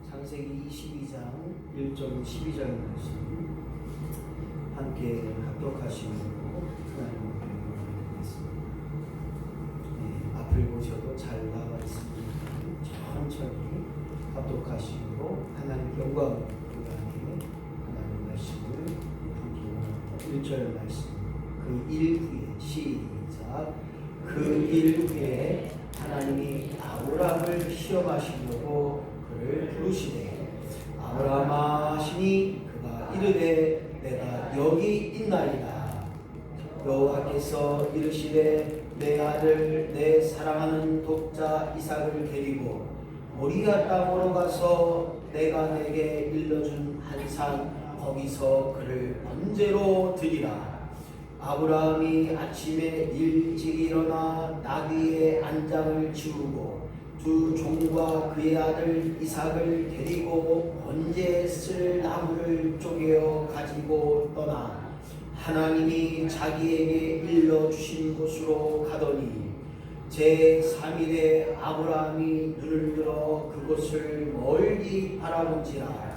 창세기 22장 1절 12절 말씀 함께 합독하시므로 하나님을 배우겠습니다. 앞을 보셔도 잘 나와 있습니다. 천천히 합독하시므로 하나님 영광 우리 안에 하나님 말씀을 함께 1절 말씀 그 일 후에 시작 그 일 후에 하나님이 아브라함을 시험하시려고 그를 부르시되 아브라함아 하시니 그가 이르되 내가 여기 있나이다. 여호와께서 이르시되 내 아들 내 사랑하는 독자 이삭을 데리고 모리아 땅으로 가서 내가 내게 일러준 한 산 거기서 그를 번제로 드리라. 아브라함이 아침에 일찍 일어나 나귀의 안장을 치우고 두 종과 그의 아들 이삭을 데리고 번제에 쓸 나무를 쪼개어 가지고 떠나 하나님이 자기에게 일러주신 곳으로 가더니 제3일에 아브라함이 눈을 들어 그곳을 멀리 바라본지라.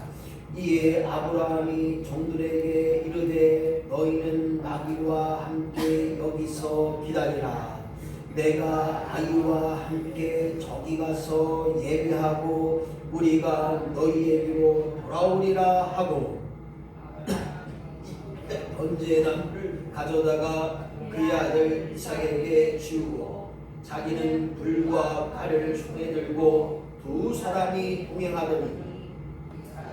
이에 아브라함이 종들에게 이르되 너희는 나귀와 함께 여기서 기다리라. 내가 아이와 함께 저기 가서 예배하고 우리가 너희에게로 돌아오리라 하고 번제나무를 가져다가 그의 아들 이삭에게 주고 자기는 불과 칼을 손에 들고 두 사람이 동행하더니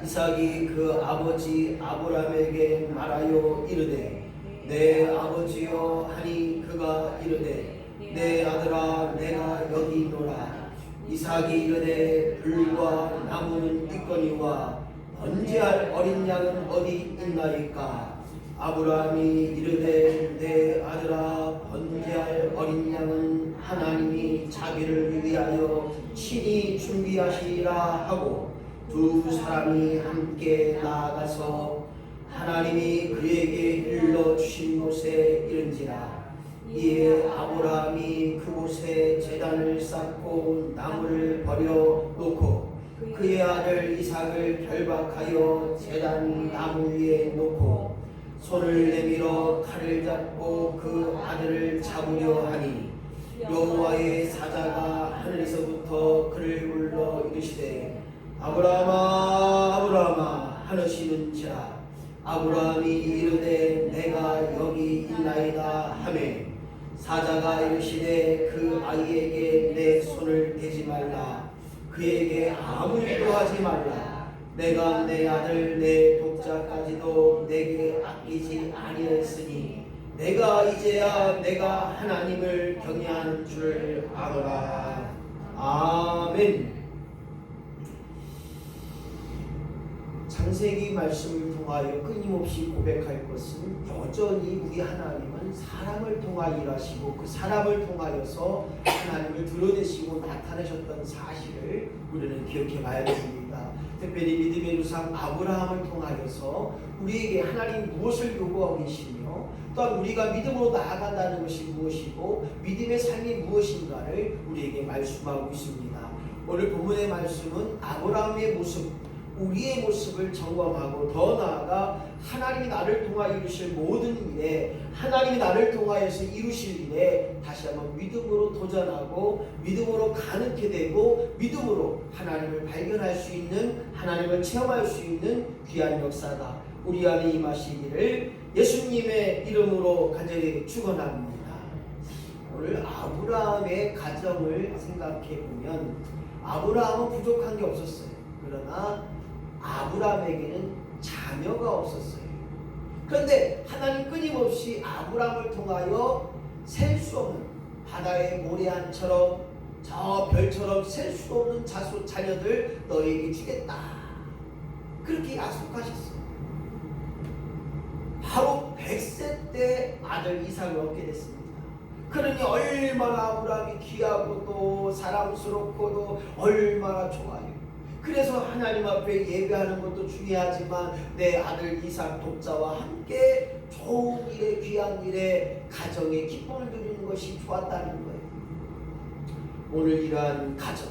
이삭이 그 아버지 아브라함에게 말하여 이르되 내 아버지여 하니 그가 이르되 내 아들아 내가 여기 있노라. 이삭이 이르되 불과 나무는 있거니와 번제할 어린 양은 어디 있나이까. 아브라함이 이르되 내 아들아 번제할 어린 양은 하나님이 자기를 위하여 친히 준비하시리라 하고 두 사람이 함께 나아가서 하나님이 그에게 일러주신 곳에 이른지라. 이에 아브라함이 그곳에 제단을 쌓고 나무를 버려 놓고 그의 아들 이삭을 결박하여 제단 나무 위에 놓고 손을 내밀어 칼을 잡고 그 아들을 잡으려 하니 여호와의 사자가 하늘에서부터 그를 불러 이르시되 아브라함아 아브라함아 하시는지라. 아브라함이 이르되 내가 여기 있나이다 하매 사자가 이르시되 그 아이에게 내 손을 대지 말라. 그에게 아무 일도 하지 말라. 내가 내 아들 내 독자까지도 내게 아끼지 아니했으니 내가 이제야 내가 하나님을 경외하는 줄 아노라. 아멘. 창세기 말씀을 통하여 끊임없이 고백할 것은 여전히 우리 하나님은 사람을 통하여 일하시고 그 사람을 통하여서 하나님을 드러내시고 나타내셨던 사실을 우리는 기억해 봐야 됩니다. 특별히 믿음의 조상 아브라함을 통하여서 우리에게 하나님 무엇을 요구하고 계시며 또한 우리가 믿음으로 나아간다는 것이 무엇이고 믿음의 삶이 무엇인가를 우리에게 말씀하고 있습니다. 오늘 본문의 말씀은 아브라함의 모습, 우리의 모습을 점검하고 더 나아가 하나님이 나를 통하여 이루실 모든 일에 하나님이 나를 통하여서 이루실 일에 다시 한번 믿음으로 도전하고 믿음으로 가능케 되고 믿음으로 하나님을 발견할 수 있는 하나님을 체험할 수 있는 귀한 역사가 우리 안에 임하시기를 예수님의 이름으로 간절히 축원합니다. 오늘 아브라함의 가정을 생각해 보면 아브라함은 부족한 게 없었어요. 그러나 아브라함에게는 자녀가 없었어요. 그런데 하나님 끊임없이 아브라함을 통하여 셀 수 없는 바다의 모래알처럼 저 별처럼 셀 수 없는 자녀들 너에게 주겠다. 그렇게 약속하셨어요. 바로 100세 때 아들 이삭을 얻게 됐습니다. 그러니 얼마나 아브라함이 귀하고 또 사랑스럽고도 얼마나 좋아요. 그래서 하나님 앞에 예배하는 것도 중요하지만 내 아들 이삭 독자와 함께 좋은 일에 귀한 일에 가정에 기쁨을 누리는 것이 좋았다는 거예요. 오늘 이러한 가정,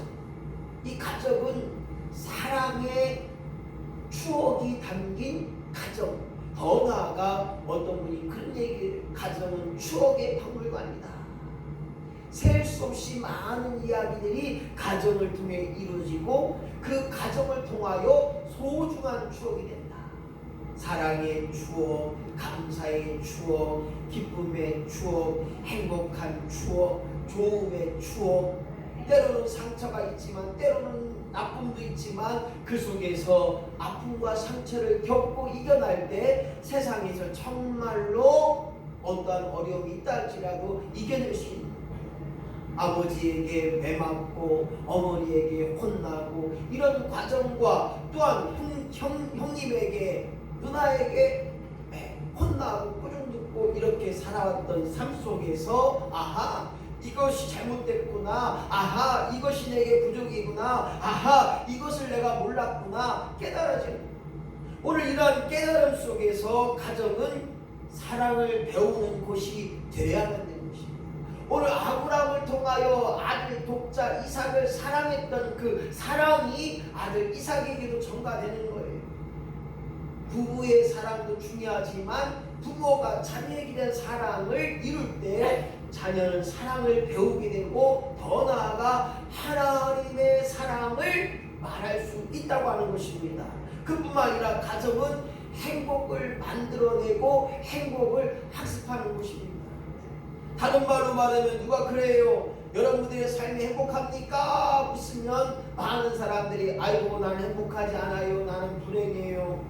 이 가정은 사랑의 담긴 가정, 더 나아가 어떤 분이 그런 얘기, 가정은 추억의 박물관이다. 셀 수 없이 많은 이야기들이 가정을 통해 이루어지고 그 가정을 통하여 소중한 추억이 된다. 사랑의 추억, 감사의 추억, 기쁨의 추억, 행복한 추억, 좋음의 추억, 때로는 상처가 있지만 때로는 나쁨도 있지만 그 속에서 아픔과 상처를 겪고 이겨날 때 세상에서 정말로 어떠한 어려움이 있다 할지라도 이겨낼 수 있는, 아버지에게 매맞고 어머니에게 혼나고 이런 과정과 또한 형님에게 누나에게 혼나고 꾸중 듣고 이렇게 살아왔던 삶 속에서 아하 이것이 잘못됐구나, 아하 이것이 내게 부족이구나, 아하 이것을 내가 몰랐구나 깨달아지는, 오늘 이러한 깨달음 속에서 가정은 사랑을 배우는 곳이 되어야만 되는 것입니다. 오늘 아브라함을 통하여 아들 독자 이삭을 사랑했던 그 사랑이 아들 이삭에게도 전가되는 거예요. 부부의 사랑도 중요하지만 부모가 자녀에게 대한 사랑을 이룰 때 자녀는 사랑을 배우게 되고 더 나아가 하나님의 사랑을 말할 수 있다고 하는 것입니다. 그뿐만 아니라 가정은 행복을 만들어내고 행복을 학습하는 곳입니다. 다른 말로 말하면 누가 그래요? 여러분들의 삶이 행복합니까? 묻으면 많은 사람들이 아이고 나는 행복하지 않아요, 나는 불행해요.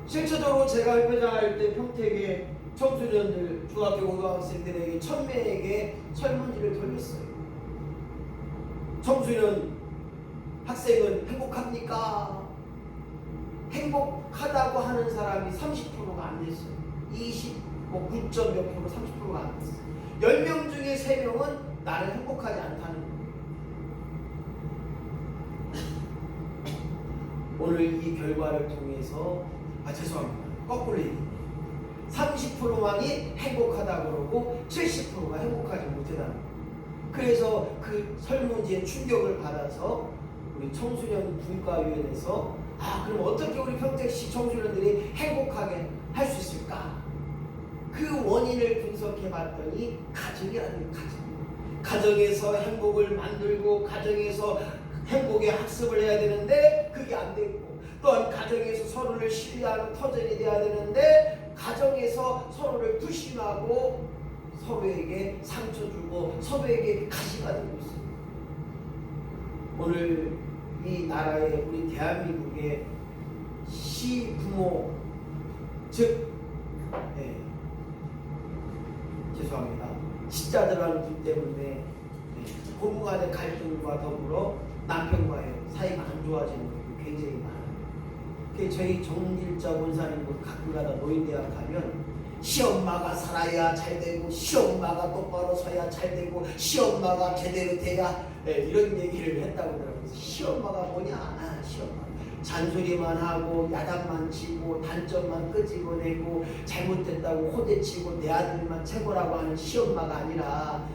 실제적으로 제가 회장할 때 평택에 청소년들, 중학교 고등학생들에게 1000명에게 설문지를 돌렸어요. 청소년 학생은 행복합니까? 행복하다고 하는 사람이 30%가 안 됐어요. 9점 몇 프로, 30%가 안 됐어요. 10명 중에 3명은 나는 행복하지 않다는 거예요. 오늘 이 결과를 통해서 죄송합니다. 거꾸로 얘기해요. 30%만이 행복하다고 그러고 70%가 행복하지 못하다는 거예요. 그래서 그 설문지에 충격을 받아서 우리 청소년 분과위원회에서 그럼 어떻게 우리 평택시 청소년들이 행복하게 할 수 있을까? 그 원인을 분석해 봤더니 가정이라는 가정. 가정에서 행복을 만들고 가정에서 행복의 학습을 해야 되는데 그게 안 되고, 또한 가정에서 서로를 신뢰하는 터전이 돼야 되는데 가정에서 서로를 불신하고 서로에게 상처 주고 서로에게 가시가 되고 있습니다. 오늘 이 나라의 우리 대한민국의 시부모 즉 죄송합니다. 시자들하는 분 때문에 부부 간의 갈등과 더불어 남편과의 사이가 안 좋아지는 것도 굉장히 많아요. 저희 정길자 원사님 가끔가다 노인대학 가면 시엄마가 살아야 잘 되고 시엄마가 똑바로 서야 잘 되고 시엄마가 제대로 돼야 이런 얘기를 했다고 하더라고요. 시엄마가 뭐냐? 시엄마 잔소리만 하고 야단만 치고 단점만 끄집어내고 잘못됐다고 호대치고 내 아들만 최고라고 하는 시엄마가 아니라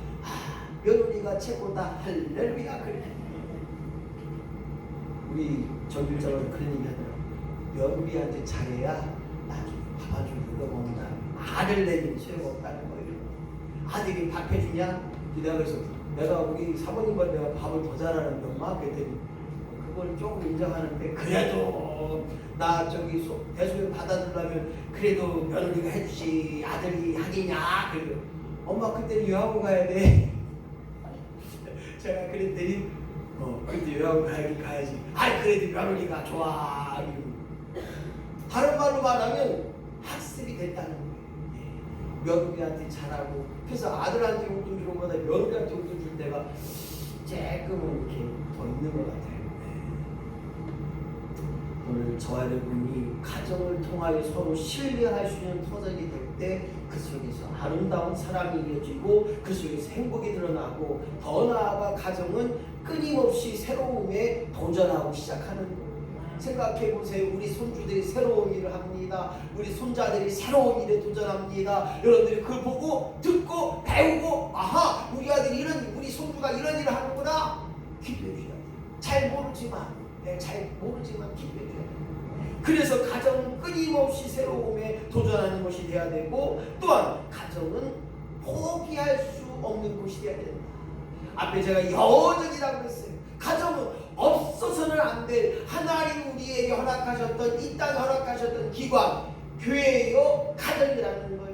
며느리가 최고다. 할렐루야. 그래. 우리 정길자가 그런 얘기 하더라고요. 며느리한테 잘해야 나중에 밥 한 줄 먹어본다. 아들 내기는 소용없다는 거예요. 아들이 밥 해주냐? 내가 그래서 내가 우리 사모님과 내가 밥을 더 잘하는 엄마 그랬더니 그걸 조금 인정하는데 그래도 나 저기 대소변 받아주려면 그래도 며느리가 해주지 아들이 하겠냐? 그래도 엄마 그때는 요양원 가야 돼. 제가 그랬더니 그때 요양원 가야지. 그래도 며느리가 좋아. 다른 말로 말하면 학습이 됐다는 거예요. 며느리한테 잘하고 그래서 아들한테 용돈 주는 것보다 며느리한테 용돈 줄 때가 조금은 이렇게 더 있는 것 같아요. 오늘 저와 여러분이 가정을 통하여 서로 신뢰할 수 있는 터전이 될 때 그 속에서 아름다운 사랑이 이어지고 그 속에서 행복이 드러나고 더 나아가 가정은 끊임없이 새로움에 도전하고 시작하는 거예요. 생각해보세요. 우리 손주들이 새로운 일을 합니다. 우리 손자들이 새로운 일에 도전합니다. 여러분들이 그걸 보고 듣고 배우고 우리 아들이 우리 손주가 이런 일을 하는구나. 기도해 주셔야 돼요. 잘 모르지만 기도해 줘야 돼요. 그래서 가정은 끊임없이 새로움에 도전하는 것이 돼야 되고, 또한 가정은 포기할 수 없는 곳이 돼야 된다. 앞에 제가 여전이라고 했어요. 가정은 없어서는 안 될 하나님 우리에게 허락하셨던, 이 땅에 허락하셨던 기관, 교회요 가정이라는 거예요.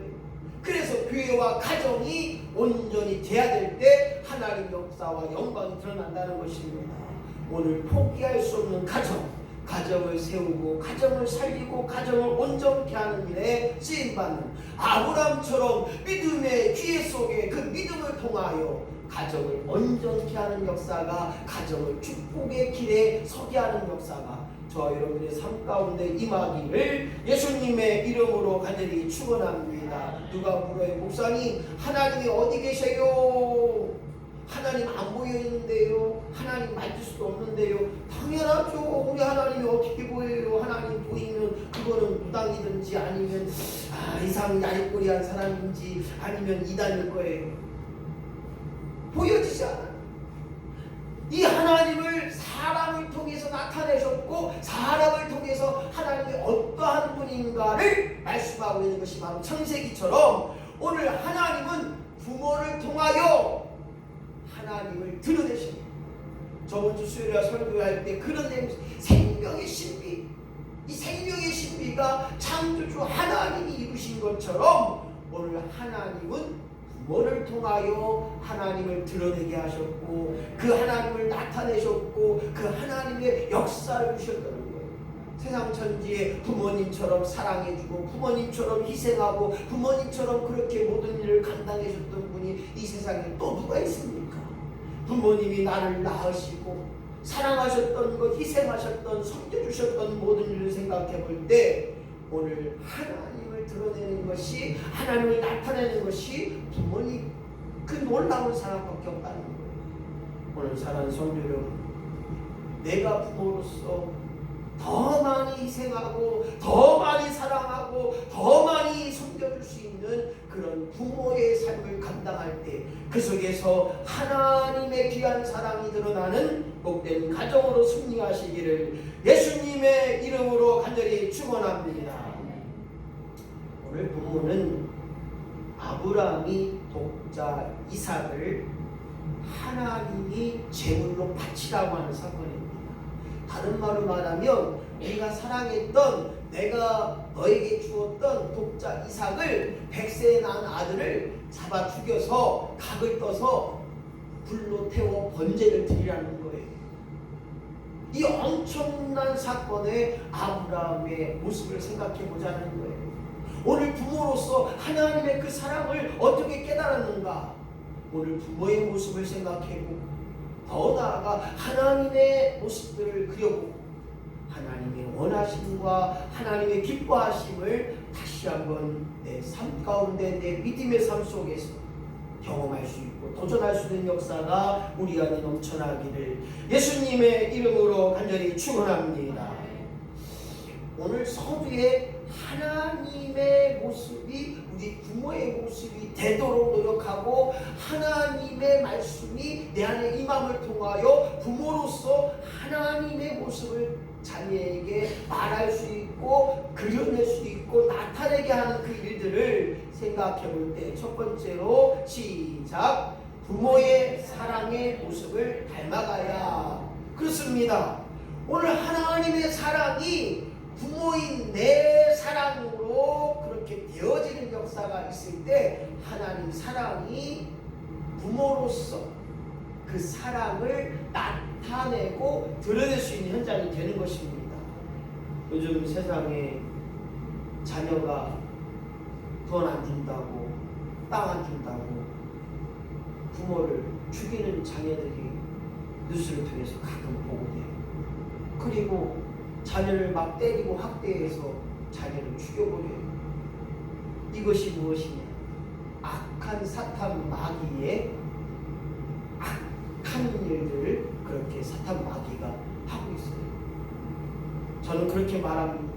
그래서 교회와 가정이 온전히 돼야 될 때 하나님 역사와 영광이 드러난다는 것입니다. 오늘 포기할 수 없는 가정을 세우고 가정을 살리고 가정을 온전케 하는 일에 쓰임받는 아브라함처럼 믿음의 기회 속에 그 믿음을 통하여 가정을 온전케 하는 역사가, 가정을 축복의 길에 서게 하는 역사가 저와 여러분의 삶 가운데 임하기를 예수님의 이름으로 간절히 축원합니다. 누가 물어요, 목사님 하나님이 어디 계세요? 하나님 안 보여 있는데요. 하나님 만질 수도 없는데요. 당연하죠. 우리 하나님이 어떻게 보여요? 하나님 보이면 그거는 무당이든지 아니면 이상 야리꼬리한 사람인지 아니면 이단일 거예요. 보여지지 않아요. 이 하나님을 사람을 통해서 나타내셨고, 사람을 통해서 하나님이 어떠한 분인가를 말씀하고 있는 것이 바로 창세기처럼, 오늘 하나님은 부모를 통하여 하나님을 드러내십니다. 저번주 수요일에 설교할 때 그런 내용, 생명의 신비, 이 생명의 신비가 창조주 하나님이 이루신 것처럼 오늘 하나님은 부모를 통하여 하나님을 드러내게 하셨고, 그 하나님을 나타내셨고, 그 하나님의 역사를 주셨다는 거예요. 세상 천지에 부모님처럼 사랑해주고 부모님처럼 희생하고 부모님처럼 그렇게 모든 일을 감당해줬던 분이 이 세상에 또 누가 있습니까? 부모님이 나를 낳으시고 사랑하셨던 것, 희생하셨던, 섬겨주셨던 모든 일을 생각해 볼 때 오늘 하나님을 드러내는 것이, 하나님을 나타내는 것이 부모님, 그 놀라운 사랑밖에 없다는 거예요. 오늘 사랑하는 성도 여러분, 내가 부모로서 더 많이 희생하고 더 많이 사랑하고 더 많이 섬겨줄 수 있는 그런 부모의 삶을 감당할 때 그 속에서 하나님의 귀한 사랑이 드러나는 복된 가정으로 승리하시기를 예수님의 이름으로 간절히 축원합니다. 오늘 본문은 아브라함이 독자 이삭을 하나님이 제물로 바치라고 하는 사건입니다. 다른 말로 말하면 네가 사랑했던, 내가 너에게 주었던 독자 이삭을 100세에 낳은 아들을 잡아 죽여서 각을 떠서 불로 태워 번제를 드리라는 거예요. 이 엄청난 사건의 아브라함의 모습을 생각해 보자는 거예요. 오늘 부모로서 하나님의 그 사랑을 어떻게 깨달았는가? 오늘 부모의 모습을 생각해보고 더 나아가 하나님의 모습들을 그려보고 하나님의 원하심과 하나님의 기뻐하심을 다시 한번 내 삶 가운데, 내 믿음의 삶 속에서 경험할 수 있고 도전할 수 있는 역사가 우리 안에 넘쳐나기를 예수님의 이름으로 간절히 축원합니다. 오늘 서두에 하나님의 모습이, 우리 부모의 모습이 되도록 노력하고 하나님의 말씀이 내 안에 임함을 통하여 부모로서 하나님의 모습을 자녀에게 말할 수 있고 그려낼 수 있고 나타내게 하는 그 일들을 생각해 볼 때 첫 번째로 시작, 부모의 사랑의 모습을 닮아가야. 그렇습니다. 오늘 하나님의 사랑이 부모인 내 사랑으로 그렇게 되어지는 역사가 있을 때 하나님 사랑이 부모로서 그 사랑을 나타내고 드러낼 수 있는 현장이 되는 것입니다. 요즘 세상에 자녀가 돈 안 준다고, 땅 안 준다고 부모를 죽이는 자녀들이 뉴스를 통해서 가끔 보고돼요. 그리고 자녀를 막 때리고 학대해서 자녀를 죽여버려요. 이것이 무엇이냐? 악한 사탄 마귀의 악한 일들을 그렇게 사탄 마귀가 하고 있어요. 저는 그렇게 말합니다.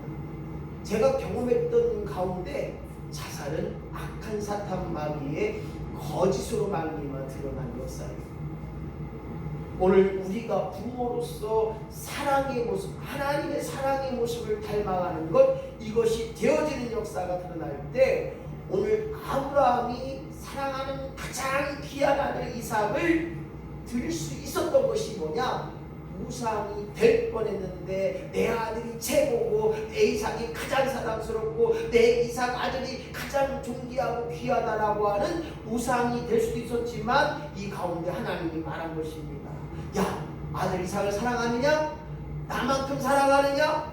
제가 경험했던 가운데 자살은 악한 사탄 마귀의 거짓으로 말미암아 드러난 역사예요. 오늘 우리가 부모로서 사랑의 모습, 하나님의 사랑의 모습을 닮아가는 것, 이것이 되어지는 역사가 드러날 때 오늘 아브라함이 사랑하는 가장 귀한 아들 이삭을 드릴 수 있었던 것이 뭐냐? 우상이 될 뻔했는데 내 아들이 최고고 내 이삭이 가장 사랑스럽고 내 이삭 아들이 가장 존귀하고 귀하다라고 하는 우상이 될 수도 있었지만 이 가운데 하나님이 말한 것입니다. 야, 아들 이삭을 사랑하느냐? 나만큼 사랑하느냐?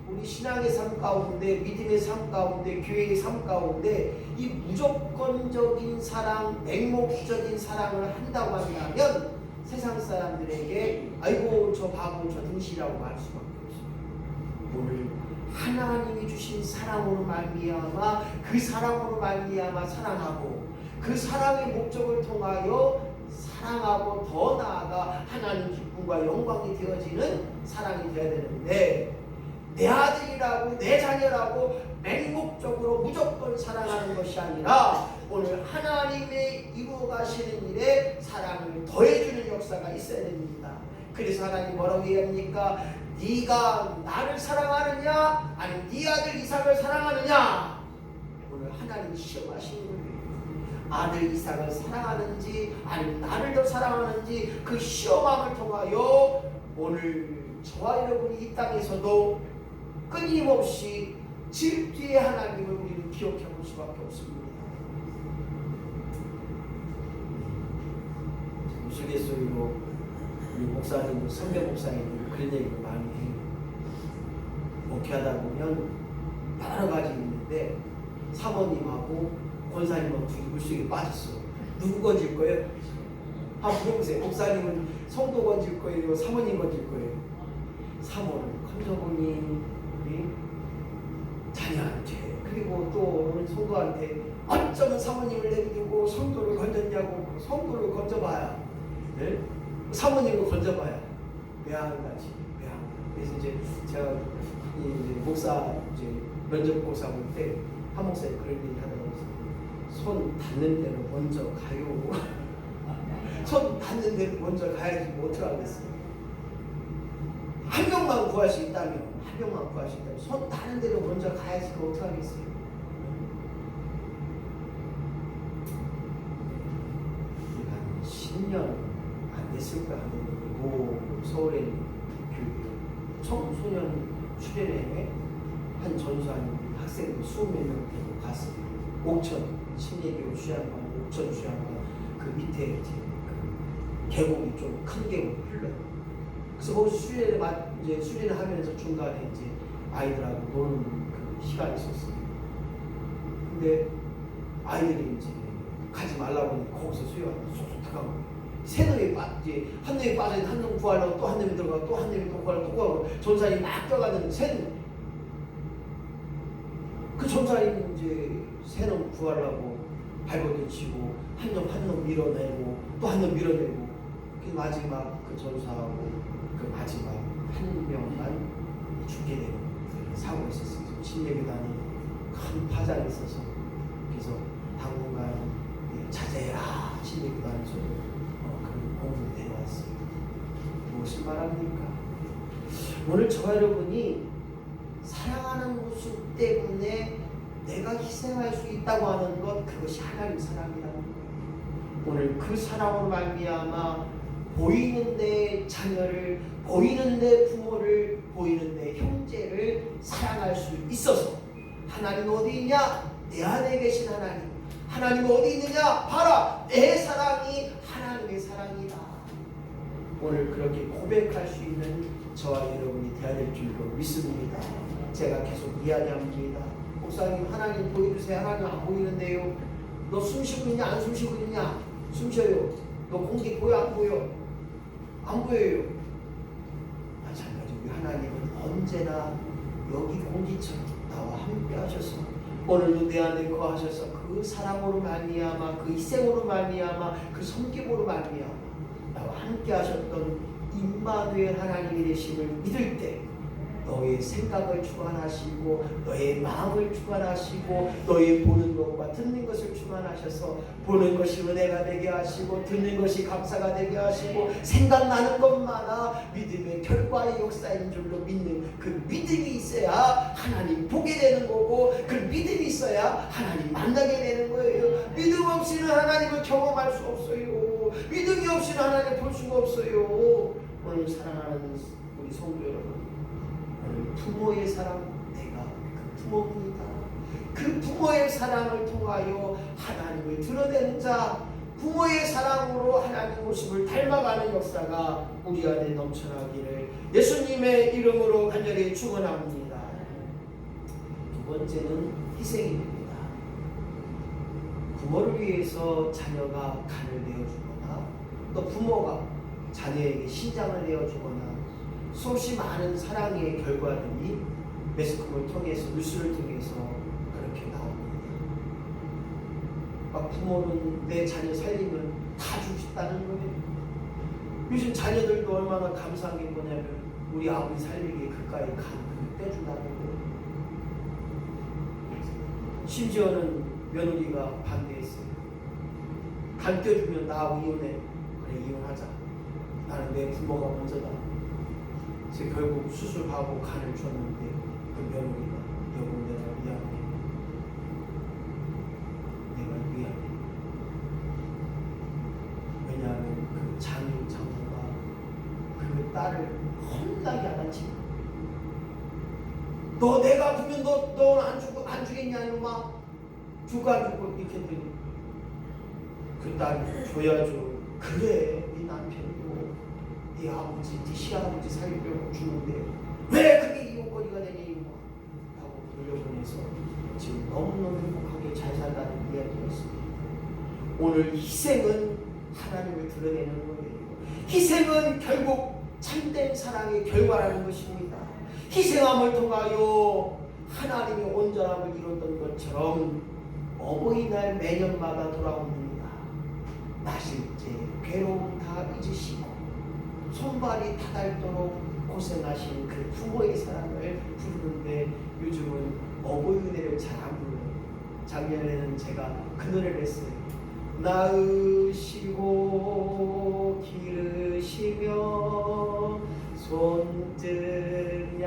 우리 신앙의 삶 가운데, 믿음의 삶 가운데, 교회의 삶 가운데 이 무조건적인 사랑, 맹목적인 사랑을 한다고 한다면 세상 사람들에게 아이고 저 바보 저 등신이라고 말할 수밖에 없습니다. 오늘 하나님이 주신 사랑으로 말미암아 그 사랑으로 말미암아 사랑하고 그 사랑의 목적을 통하여 사랑하고 더 나아가 하나님 기쁨과 영광이 되어지는 사랑이 되어야 되는데 내 아들이라고 내 자녀라고 맹목적으로 무조건 사랑하는 것이 아니라 오늘 하나님의 이루어가시는 일에 사랑을 더해주는 역사가 있어야 됩니다. 그래서 하나님 뭐라고 얘기합니까? 네가 나를 사랑하느냐 아니면 네 아들 이삭을 사랑하느냐? 오늘 하나님이 시험하시는 거예요. 아들 이삭을 사랑하는지 아니면 나를 더 사랑하는지 그 시험함을 통하여 오늘 저와 여러분이 이 땅에서도 끊임없이 질투의 하나님을 우리는 기억해 볼 수밖에 없습니다. 우스갯소리로 우리 목사님, 선배 목사님 그런 얘기를 많이 해요. 목회하다 보면 여러 가지 있는데 사모님하고 권사님하고 둘이 물속에 빠졌어. 누구 건질 거예요? 한번 물어보세요. 목사님은 성도 건질 거예요? 사모님 건질 거예요? 사모를 건져보니 자녀한테 그리고 또 성도한테 어쩌면 사모님을 내비두고 성도를 건졌냐고. 성도를 건져봐야 네? 사모님을 건져봐야 매한가지 매한. 그래서 이제 제가 이제 목사 이제 면접고사 볼 때 한 목사님 그런 얘기 하더라고요. 손 닿는 데로 먼저 가요. 손 닿는 데로 먼저 가야지 뭐 어떡하겠어요. 한 명만 구할 수 있다면 한 명만 구할 수 있다면 손 닿는 데로 먼저 가야지 그거 어떡하겠어요. 한 10년 안 됐을 거야. 서울에 있는 그 청소년 수련회에 한 전수한 학생들 20몇 명 데리고 갔어요. 옥천 신예교 수양관, 옥천 수양관 그 밑에 이제 그 계곡이 좀 큰 계곡이 흘러요. 그래서 거기서 수련을 하면서 중간에 이제 아이들하고 노는 그 시간이 있었어요. 근데 아이들이 이제 가지 말라고 하니까 거기서 수영하고 쏙쏙 들어가고 세 놈이 이제 한 놈이 빠져 한 놈 구하려고 또 한 놈이 들어가고 또 한 놈이 또 구하려고 또 구하고 전사님 막 뛰어가는 세 놈. 그 전사님 이제 세 놈 구하려고 발버둥 치고 한 놈 밀어내고 또 한 놈 밀어내고 그 마지막 그 전사하고 그 마지막 한 명만 죽게 되는 사고가 있었어요. 신예교단이 큰 파장이 있어서 그래서 당분간 자제해라 신예교단에서 그런 공문을 내려왔어요. 무엇을 말합니까? 오늘 저와 여러분이 사랑하는 모습 때문에 내가 희생할 수 있다고 하는 것, 그것이 하나님 사랑이라는 거예요. 오늘 그 사랑으로 말미암아 보이는 내 자녀를, 보이는 내 부모를, 보이는 내 형제를 사랑할 수 있어서 하나님 어디 있냐? 내 안에 계신 하나님. 하나님 어디 있느냐? 봐라! 내 사랑이 하나님의 사랑이다. 오늘 그렇게 고백할 수 있는 저와 여러분이 되어야 될 줄로 믿습니다. 제가 계속 이야기합니다. 목사님 하나님 보여주세요. 하나님 안 보이는데요. 너 숨 쉬고 있냐? 안 숨 쉬고 있냐? 숨 쉬어요. 너 공기 보여? 안 보여? 안 보여요. 마찬가지로 우리 하나님은 언제나 여기 공기처럼 나와 함께 하셔서 오늘도 내 안에 거하셔서 그 사랑으로 말미암아 그 희생으로 말미암아 그 섬김으로 말미암아 나와 함께 하셨던 임마누엘 하나님이 되심을 믿을 때 너의 생각을 주관하시고 너의 마음을 주관하시고 너의 보는 것과 듣는 것을 주관하셔서 보는 것이 은혜가 되게 하시고 듣는 것이 감사가 되게 하시고 생각나는 것마다 믿음의 결과의 역사인 줄로 믿는 그 믿음이 있어야 하나님 보게 되는 거고 그 믿음이 있어야 하나님 만나게 되는 거예요. 믿음 없이는 하나님을 경험할 수 없어요. 믿음이 없이는 하나님 볼 수가 없어요. 오늘 사랑하는 우리 성도 여러분, 부모의 사랑, 내가 그 부모입니다. 그 부모의 사랑을 통하여 하나님을 드러내는 자, 부모의 사랑으로 하나님 모습을 닮아가는 역사가 우리 안에 넘쳐나기를 예수님의 이름으로 간절히 축원합니다. 두 번째는 희생입니다. 부모를 위해서 자녀가 간을 내어주거나 또 부모가 자녀에게 신장을 내어주거나 수없이 많은 사랑의 결과들이 매스컴을 통해서 뉴스를 통해서 그렇게 나옵니다. 막 부모는 내 자녀 살리면 다 주고 싶다는 거예요. 요즘 자녀들도 얼마나 감사한 게 뭐냐면 우리 아버지 살리기에 그까이 간을 떼준다는 거예요. 심지어는 며느리가 반대했어요. 간 떼주면 나 이혼해. 그래 이혼하자. 나는 내 부모가 먼저다. 그래서 결국 수술하고 간을 줬는데 그 며느리가 여보 내가 미안해. 내가 미안해. 왜냐하면 그 장모가 그 딸을 혼나게 하다치. 너 내가 아프면 너 안 주겠냐 이놈아. 주고 안 주고 이렇게 했더니 그 딸이 줘야죠. 그래 네 남편도 네 아버지, 네 시아버지 살려고 주는데 왜 그게 이용거리가 되니? 하고 돌려보내서 지금 너무너무 행복하게 잘 살다는 이야기였습니다. 오늘 희생은 하나님을 드러내는 거예요. 희생은 결국 참된 사랑의 결과라는 것입니다. 희생함을 통하여 하나님의 온전함을 이뤘던 것처럼 어버이날 매년마다 돌아옵니다. 나실제 괴로움 다 잊으시고 손발이 타닳도록 고생하신 그 부모의 사랑을 부르는데 요즘은 어버이 은혜를 잘 안 불러요. 작년에는 제가 그 노래를 했어요. 낳으시고 기르시며 손등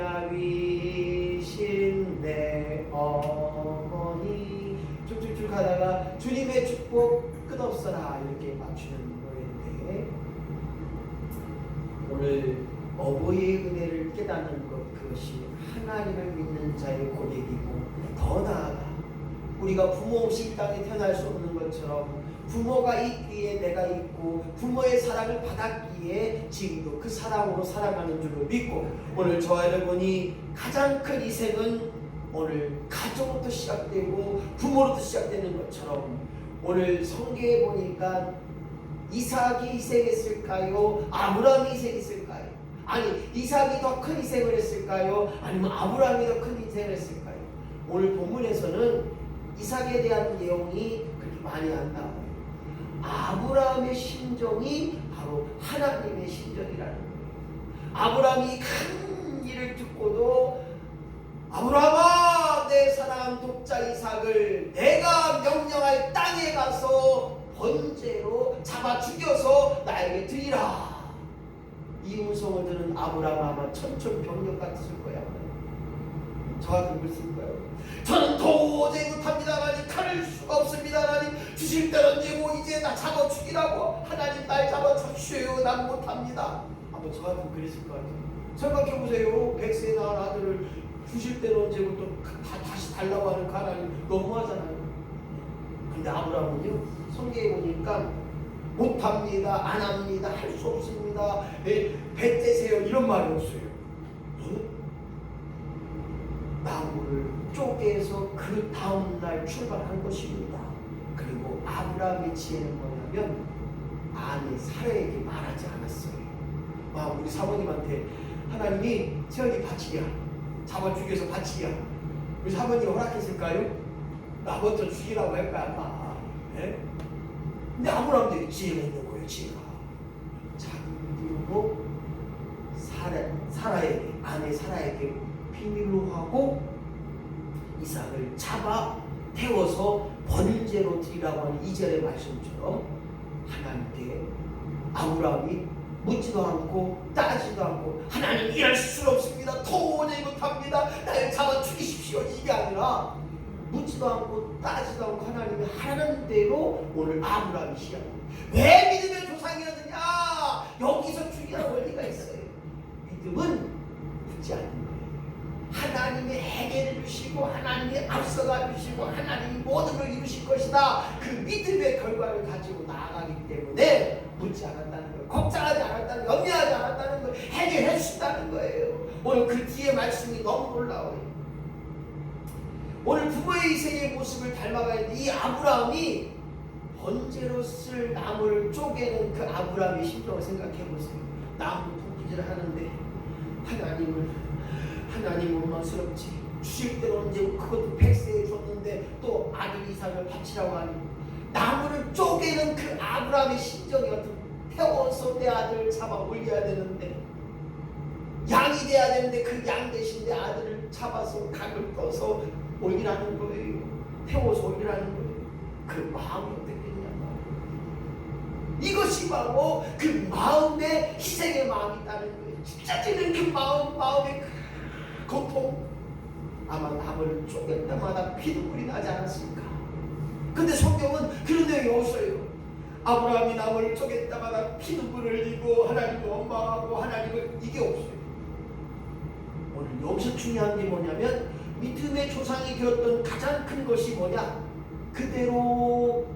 야위신 내 어머니 쭉쭉쭉 하다가 주님의 축복 끝없어라 이렇게 맞추는 노래인데 오늘 어버이의 은혜를 깨닫는 것 그것이 하나님을 믿는 자의 고백이고 더 나아가 우리가 부모 없이 이 땅에 태어날 수 없는 것처럼 부모가 있기에 내가 있고 부모의 사랑을 받았기에 지금도 그 사랑으로 살아가는 줄로 믿고 오늘 저와 여러분이 가장 큰 희생은 오늘 가족부터 시작되고 부모로부터 시작되는 것처럼 오늘 성경에 보니까 이삭이 희생했을까요? 아브라함이 희생했을까요? 아니 이삭이 더 큰 희생을 했을까요? 아니면 아브라함이 더 큰 희생을 했을까요? 오늘 본문에서는 이삭에 대한 내용이 그렇게 많이 안 나와요. 아브라함의 심정이 바로 하나님의 심정이라는 거예요. 아브라함이 큰 일을 듣고도 아브라함아 내 사랑 독자 이삭을 내가 명령할 땅에 가서 번제로 잡아 죽여서 나에게 드리라. 이 음성을 들은 아브라함 아마 천천병력 같았을 거야. 저 같은 글 쓸 거예요. 저는 도저히 못합니다. 하나님 가릴 수가 없습니다. 하나님 주실 때는 되고 이제 나 잡아 죽이라고 하나님 날 잡아 주시오. 난 못합니다. 아마 저 같은 글이 있을 것 같아요. 생각해보세요. 100세 낳은 아들을 주실 때는 언제고 또 다시 달라고 하는 그 하나님 너무하잖아요. 근데 아브라함은요 성경에 보니까 못합니다. 안 합니다. 할 수 없습니다. 뱉으세요. 이런 말이 없어요. 나무를 쪼개서 그 다음날 출발한 것입니다. 그리고 아브라함의 지혜는 뭐냐면 아내 사라에게 말하지 않았어요. 우리 사모님한테 하나님이 세연이 바치기야 잡아 죽여서 바치기야 우리 사모님 허락했을까요? 나부터 죽이라고 할까 아마. 네? 근데 아브라함도 지혜가 있는 거예요. 지혜가 자기 믿음으로 사라에게 아내 사라에게 비밀로 하고 이삭을 잡아 태워서 번제로 드리라고 하는 2절의 말씀처럼 하나님께 아브라함이 묻지도 않고 따지도 않고 하나님 이럴 수 없습니다. 도저히 못합니다. 나를 잡아 죽이십시오. 이게 아니라 묻지도 않고 따지도 않고 하나님이 하라는 대로 오늘 아브라함이 시작합니다. 왜 믿음의 조상이었느냐? 여기서 중요한 원리가 있어요. 믿음은 묻지 않는 거예요. 하나님이 해결해 주시고 하나님이 앞서가 주시고 하나님이 모든 걸 이루실 것이다. 그 믿음의 결과를 가지고 나아가기 때문에 묻지 않았다는 거예요. 걱정하지 않았다는 거예요. 염려하지 않았다는 거예요. 해결해 주신다는 거예요. 오늘 그 뒤에 말씀이 너무 놀라워요. 오늘 부모의 희생의 모습을 닮아가야 돼. 이 아브라함이 번제로 쓸 나무를 쪼개는 그 아브라함의 심정을 생각해 보세요. 나무 토끼질을 하는데 하나님 원망스럽지. 주실 대로 언제 그것도 백세에 줬는데 또 아들 이삭을 바치라고 하니 나무를 쪼개는 그 아브라함의 심정이 어떤 태워서 내 아들을 잡아 올려야 되는데 양이 돼야 되는데 그 양 대신 내 아들을 잡아서 각을 떠서 올리라는 거예요. 태워서 올리라는 거예요. 그 마음이 어떻겠냐. 이것이 바로 그 마음의 희생의 마음이 있다는 거예요. 진짜 찌는 그 마음의 고통. 아마 나무를 쪼갤 때마다 피눈물이 나지 않았을까. 근데 성경은 그런 내용이 없어요. 아브라함이 나무를 쪼갤 때마다 피눈물을 흘리고 하나님을 원망하고 하나님을 이게 없어요. 오늘 여기서 중요한 게 뭐냐면 믿음의 조상이 되었던 가장 큰 것이 뭐냐? 그대로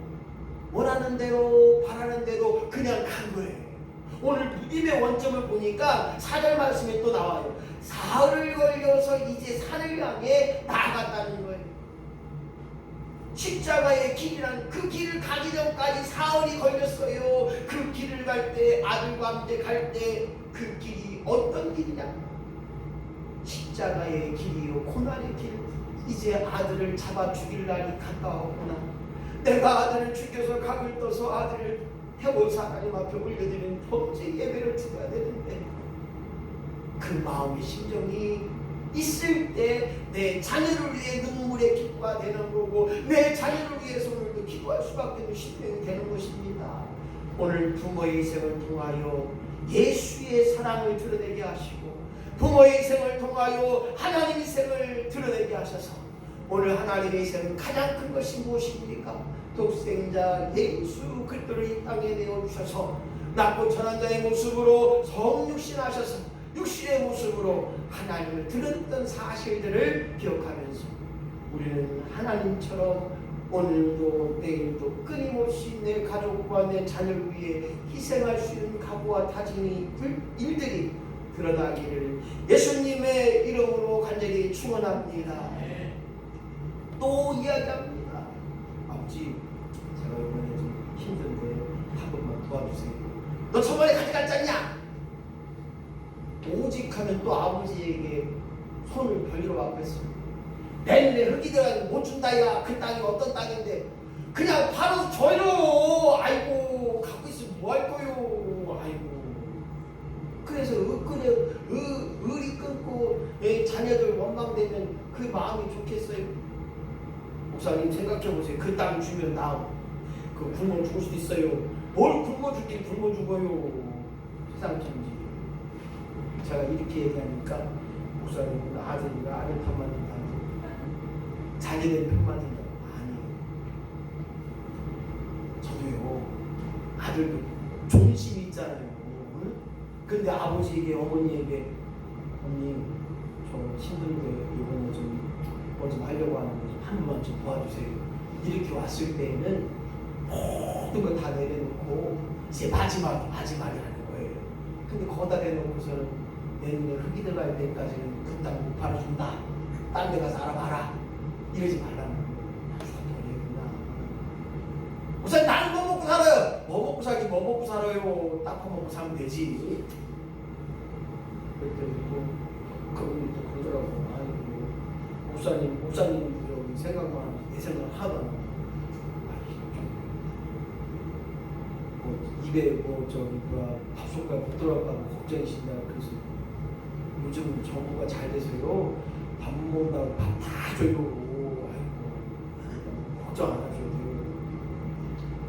원하는 대로 바라는 대로 그냥 간 거예요. 오늘 믿음의 원점을 보니까 4절 말씀에 또 나와요. 사흘을 걸려서 이제 산을 향해 나아갔다는 거예요. 십자가의 길이란 그 길을 가기 전까지 사흘이 걸렸어요. 그 길을 갈 때 아들과 함께 갈 때 그 길이 어떤 길이냐? 십자가의 길이요 고난의 길. 이제 아들을 잡아 죽일 날이 가까웠구나. 내가 아들을 죽여서 각을 떠서 아들을 태워서 하나님 앞에 올려드리는 번제 예배를 드려야 되는데 그 마음의 심정이 있을 때 내 자녀를 위해 눈물의 기도가 되는 거고 내 자녀를 위해서 오늘도 기도할 수밖에 없는 심령이 되는 것입니다. 오늘 부모의 희생을 통하여 예수의 사랑을 드러내게 하시고 부모의 희생을 통하여 하나님의 희생을 드러내게 하셔서 오늘 하나님의 희생은 가장 큰 것이 무엇입니까? 독생자 예수 그리스도를 이 땅에 내어주셔서 낮고 천한 자의 모습으로 성육신하셔서 육신의 모습으로 하나님을 드렸던 사실들을 기억하면서 우리는 하나님처럼 오늘도 내일도 끊임없이 내 가족과 내 자녀를 위해 희생할 수 있는 각오와 다짐이 일들이 드러나기를 예수님의 이름으로 간절히 축원합니다. 또 이야기합니다. 아버지, 제가 이번에 좀 힘든데 한 번만 도와주세요. 너 저번에 가져갔지 않냐? 오직 하면 또 아버지에게 손을 벌리러 와고 했습니다. 내년에 흙이 들어가서 못 준다야. 그 땅이 어떤 땅인데 그냥 바로 줘요. 아이고 갖고 있으면 뭐 할 거요. 아이고. 그래서 의리 끊고 자녀들 원망되면 그 마음이 좋겠어요? 목사님 생각해보세요. 그 땅 주면 나 그 굶어 죽을 수도 있어요. 뭘 굶어 죽긴 굶어 죽어요. 세상 천지. 제가 이렇게 얘기하니까 목사님은 아들이가 아들 편 만든다고 자기들 편 만든다고. 아니에요. 저도요 아들도 존심이 있잖아요. 응? 근데 아버지에게 어머니에게 어머님 저 힘든데 이번에 좀 하려고 하는데 한 번만 좀 도와주세요. 이렇게 왔을 때에는 모든 걸 다 내려놓고 이제 마지막이라는 거예요. 근데 거기다 내놓고서는 내년에 흙이 들어갈 때까지는 그 땅 못 팔아준다. 딴 데 가서 알아봐라. 이러지 말라는 거예요. 저리구나. 우선 나는 뭐 먹고 살아요. 뭐 먹고 살지 뭐 먹고 살아요. 딱 먹고 살면 되지. 그랬더니 그분이 또 그러더라고. 아이고 목사님 생각만 하면 내 생각 하다 입에 밥숟갈 못 들어갈까 걱정이신다. 그래서 요즘 정부가 잘 돼서요. 밥 먹는다고 밥 다 줘요. 아이고, 걱정 안 하셔도 돼요.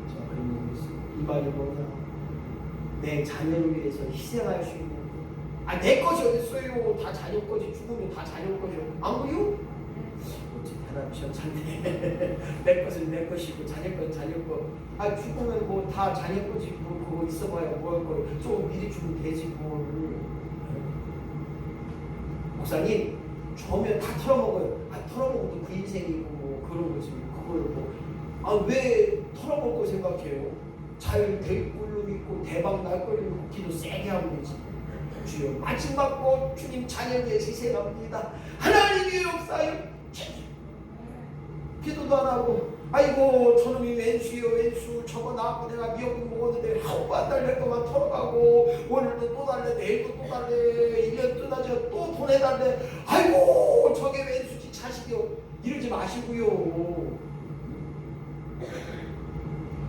자, 그러면 이 말이 뭐냐? 내 자녀를 위해서 희생할 수 있는 내 것이 어딨어요? 다 자녀 것이. 죽으면 다 자녀 것이요. 안 그래요? 어찌 대답이 시원찮네. 내 것은 내 것이고 자녀 것은 자녀 것. 죽으면 뭐 다 자녀 것이 뭐 그거 있어봐야 뭐 할 거예요. 조금 미리 주면 되지 뭘. 목사님 저면 다 털어먹어요. 털어먹어도 그 인생이고 뭐 그런 거지. 그걸로 뭐 왜 털어먹고 생각해요? 잘 될 걸로 믿고 대박 날 걸로 믿고 기도 세게 하면 되지. 주여 마지막 것 주님 자녀 위해 희생합니다. 하나님의 역사요. 기도도 안 하고 아이고 저놈이 왼수요 왼수 저거 나하고 내가 미역국 먹었는데 한 달 될 것만 털어가고 오늘도 또 달래 내일도 또 달래 1년 또 달래 또 돈 해달래. 아이고 저게 왼수지 자식이요. 이러지 마시고요.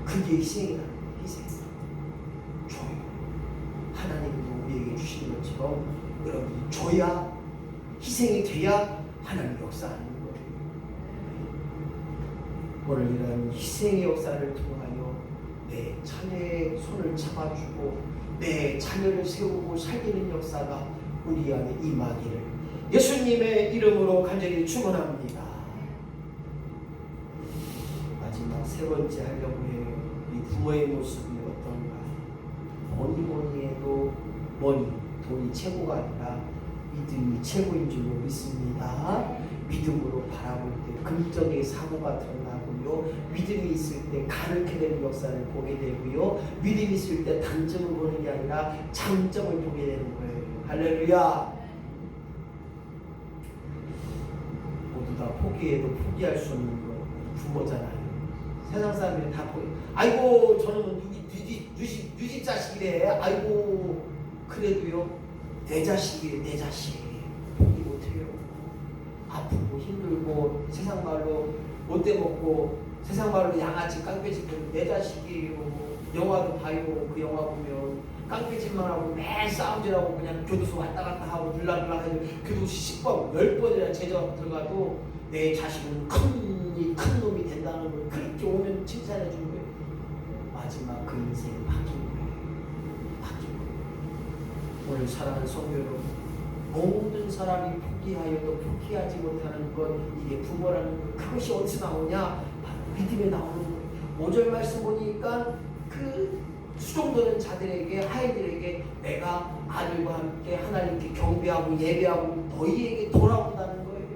그게 희생이다. 희생. 줘요. 하나님이 우리에게 주시는 것처럼 여러분이 줘야 희생이 돼야 하나님 역사하는 거예요. 오늘 이런 희생의 역사를 통하여 내 자녀의 손을 잡아주고 내 자녀를 세우고 살리는 역사가 우리 안에 임하기를 예수님의 이름으로 간절히 축원합니다. 마지막 세 번째 하려고 해요. 우리 부모의 모습이 어떤가? 뭐니 해도 돈이 최고가 아니라 믿음이 최고인 줄로 믿습니다. 믿음으로 바라볼 때 긍정의 사고가 드러나고요. 믿음이 있을 때 가르게 되는 역사를 보게 되고요. 믿음이 있을 때 단점을 보는 게 아니라 장점을 보게 되는 거예요. 할렐루야. 모두 다 포기해도 포기할 수 없는 거 부모잖아요. 세상 사람들이 다 포기. 아이고 저는 누집 자식이래. 아이고 그래도요 내 자식이래. 내 자식 포기 못해요. 아프고 힘들고 세상 말로 못돼 먹고 세상 말로 양아치 깡패짓고 내 자식이에요. 영화도 봐요. 그 영화 보면 깡패짓만 하고 매일 싸움질하고 그냥 교도소 왔다 갔다 하고 들락들락 해도 교도소 10번 10번이나 제자 들어가도 내 자식은 큰 놈이 된다는 걸 그렇게 오면 칭찬해 주는 거예요. 마지막 그 인생이 바뀐 거예요. 바뀐 거예요. 오늘 사랑하는 성도 여러분, 모든 사람이 포기하여도 포기하지 못하는 것, 이게 부모라는 것, 그것이 어디서 나오냐? 바로 믿음에 나오는 거예요. 5절 말씀 보니까 그 수종되는 자들에게, 하인들에게 내가 아들과 함께 하나님께 경배하고 예배하고 너희에게 돌아온다는 거예요.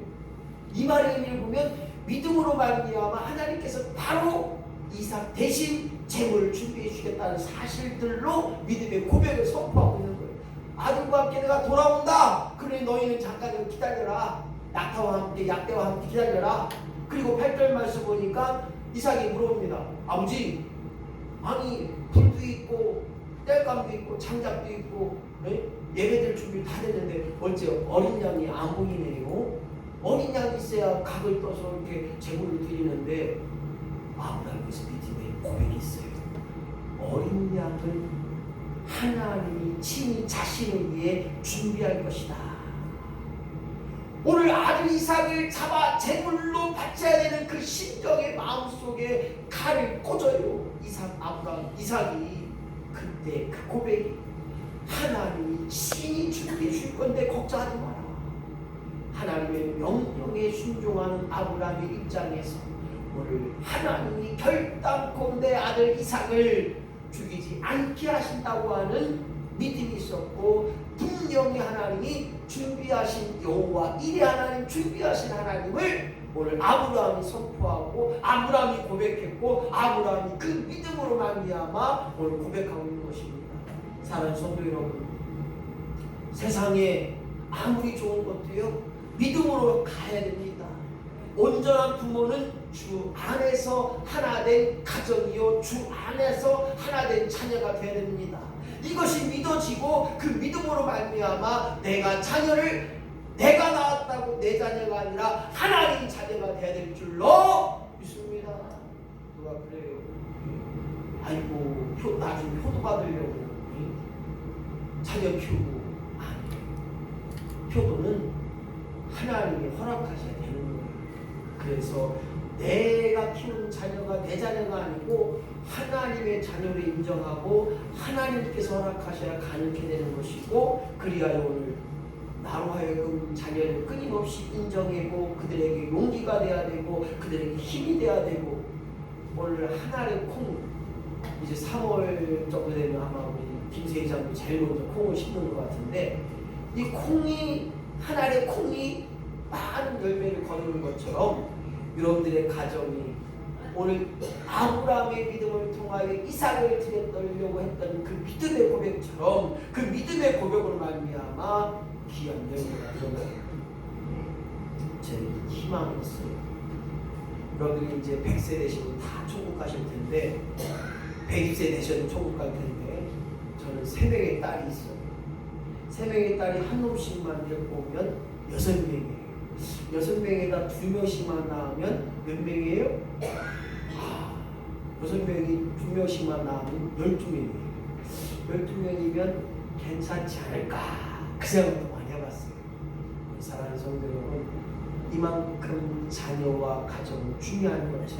이 말의 의미를 보면 믿음으로 말미암아 하나님께서 바로 이삭 대신 재물을 준비해 주겠다는 사실들로 믿음의 고백을 선포하고 있는 거예요. 아들과 함께 내가 돌아온다. 그러니 너희는 잠깐 좀 기다려라. 낙타와 함께 약대와 함께 기다려라. 그리고 8절 말씀 보니까 이삭이 물어봅니다. 아버지, 아니 불도 있고 땔감도 있고 장작도 있고 예배될 준비 다 됐는데 어째 어린 양이 안 보이네요. 어린 양이 있어야 각을 떠서 이렇게 제물을 드리는데 아브라함에서 믿음의 고백이 있어요. 어린 양을 하나님이 친히 자신을 위해 준비할 것이다. 오늘 아들 이삭을 잡아 제물로 바쳐야 되는 그 심정의 마음속에 칼을 꽂아요. 이삭이 그때 그 고백이 하나님이 친히 준비해 줄 건데 걱정하지 마라. 하나님의 명령에 순종하는 아브라함의 입장에서 오늘 하나님이 결단코 내 아들 이삭을 죽이지 않게 하신다고 하는 믿음이 있었고, 분명히 하나님이 준비하신 여호와 이레 하나님 준비하신 하나님을 오늘 아브라함이 선포하고 아브라함이 고백했고 아브라함이 그 믿음으로 말미암아 오늘 고백하고 있는 것입니다. 사랑하는 성도 여러분, 세상에 아무리 좋은 것도요 믿음으로 가야 됩니다. 온전한 부모는 주 안에서 하나된 가정이요 주 안에서 하나된 자녀가 되어야 됩니다. 이것이 믿어지고 그 믿음으로 말미암아 내가 자녀를 내가 낳았다고 내 자녀가 아니라 하나님 자녀가 되어야 될 줄로 믿습니다. 누가 그래요? 아이고 나중에 효도 받으려고 자녀 키우고 아니에요. 목표도는 하나님이 허락하셔야 되는 거예요. 그래서 내가 키우는 자녀가 내 자녀가 아니고 하나님의 자녀를 인정하고 하나님께서 허락하셔야 가능케 되는 것이고, 그리하여 오늘 나로 하여금 자녀를 끊임없이 인정하고 그들에게 용기가 돼야 되고 그들에게 힘이 돼야 되고, 오늘 하나의 콩, 이제 3월 정도 되면 아마 우리 김세 회장도 제일 먼저 콩을 심는 것 같은데, 이 콩이, 하나의 콩이 많은 열매를 거두는 것처럼 여러분들의 가정이 오늘 아브라함의 믿음을 통하여 이삭을 드리려고 했던 그 믿음의 고백처럼 그 믿음의 고백으로 말미암아 귀한 열매가 드러나요. 제 희망이 있어요. 여러분들이 이제 100세 되시고 다 천국 가실 텐데, 120세 되셔도 천국 갈 텐데, 저는 3명의 딸이 있어요. 3명의 딸이 한 놈씩만 데리고 오면 6명이에요. 6명에다 2명씩만 낳으면 몇 명이에요? 6명이 2명씩만 낳으면 12명이에요. 12명이면 괜찮지 않을까, 그 생각도 많이 해봤어요. 사랑하는 성도 여러분, 이만큼 자녀와 가정은 중요한 거죠.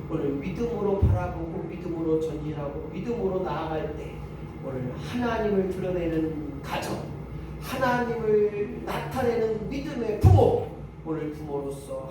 오늘 믿음으로 바라보고 믿음으로 전진하고 믿음으로 나아갈 때 오늘 하나님을 드러내는 가정, 하나님을 나타내는 믿음의 부모, 오늘 부모로서